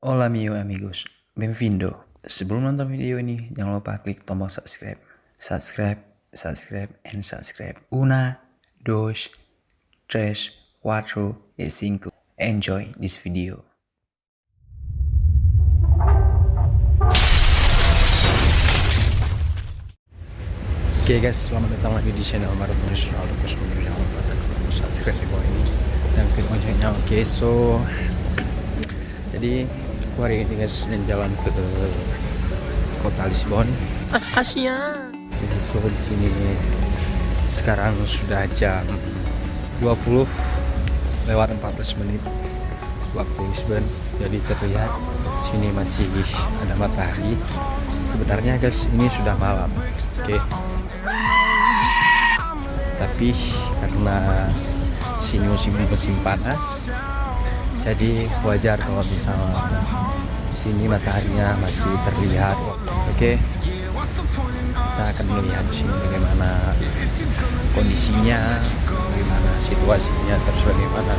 Hola amigos, benvindo. Sebelum nonton video ini, jangan lupa klik tombol subscribe. Subscribe, and subscribe. Una, dos, tres, cuatro, y cinco. Enjoy this video. Oke guys, selamat datang lagi di channel Marathon Nasional. Jangan lupa klik tombol subscribe di bawah ini dan klik loncengnya. Oke, so jadi aku hari ini guys jalan ke kota Lisbon. Asia. Jadi so di sini sekarang sudah jam 20 lewat 14 menit waktu Lisbon. Jadi terlihat sini masih ada matahari. Sebenarnya guys ini sudah malam. Oke. Tapi karena sini musim panas, jadi wajar kalau misalnya sini mataharinya masih terlihat. Oke, kita akan melihat di sini bagaimana kondisinya, bagaimana situasinya, terus bagaimana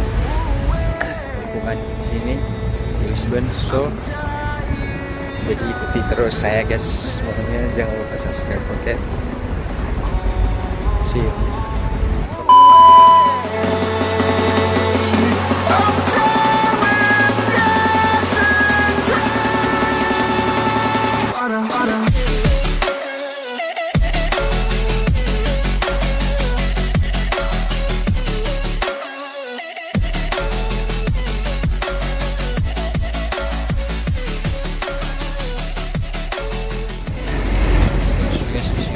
lingkungan di sini di Lisbon. So jadi ikuti terus saya guys, pokoknya jangan lupa subscribe. Oke, see you.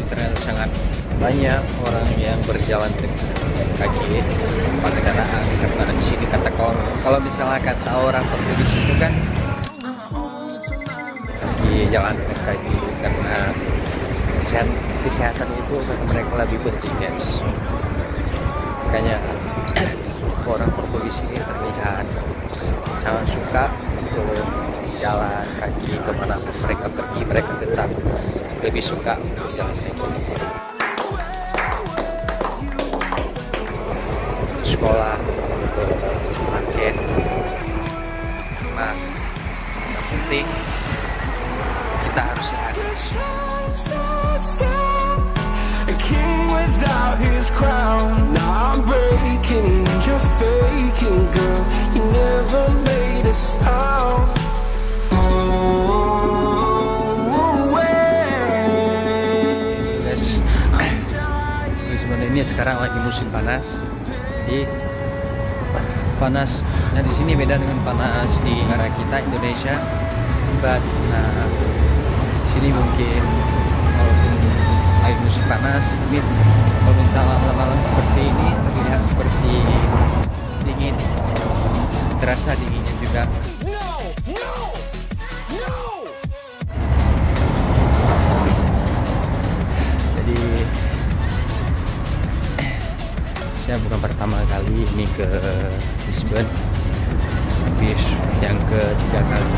Ternyata sangat banyak orang yang berjalan dengan kaki tanpa kendaraan, karena di sini kata kalau misalnya kata orang Portugis itu kan di jalan dengan kaki karena kesehatan itu kata mereka lebih penting guys. Makanya orang Portugis ini terlihat sangat suka untuk jalan kaki kemana mereka pergi. Mereka tetap lebih suka untuk jalan kaki. Sekolah, market, nah yang penting kita harus sehat. A king without his crown. Now I'm breaking, you're faking, girl. You never made a sound. Guys, Lisbon ini sekarang lagi musim panas. Jadi panasnya di sini beda dengan panas di negara kita Indonesia. Nah, sini mungkin walaupun lagi musim panas, ini kalau misalnya malam-malam seperti ini terlihat seperti dingin, terasa dinginnya juga. Jadi saya bukan pertama kali ini ke Lisbon, tapi yang ketiga kali.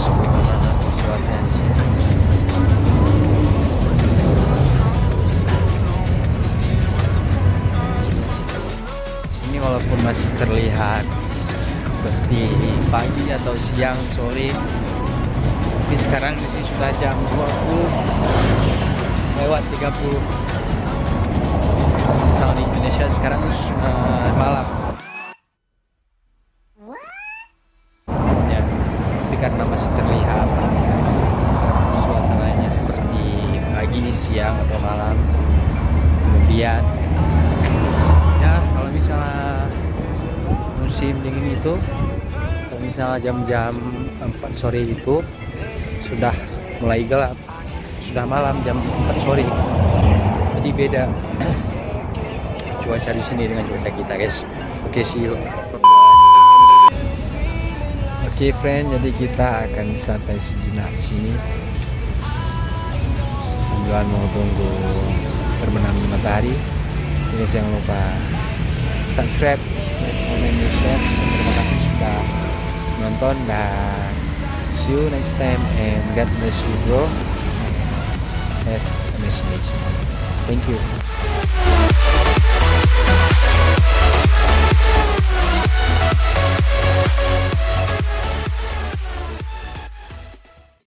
Bagaimana suasana di sini? Sini walaupun masih terlihat seperti pagi atau siang, sore, tapi sekarang di sini sudah jam 20 lewat 30. Misal di Indonesia sekarang malam ya, tapi karena masih terlihat suasananya seperti pagi, siang atau malam. Kemudian ya kalau misalnya musim dingin itu, kalau misalnya jam-jam 4 sore itu sudah mulai gelap, sudah malam jam 4 sore. Jadi beda cuaca di sini dengan cuaca kita guys. Oke, see you. Oke friend, jadi kita akan santai sejenak di sini sambil mau tunggu terbenamnya matahari. Jadi jangan lupa subscribe, like, comment, dan share. Terima kasih sudah menonton dan see you next time and God bless you bro. Have a nice day. Thank you.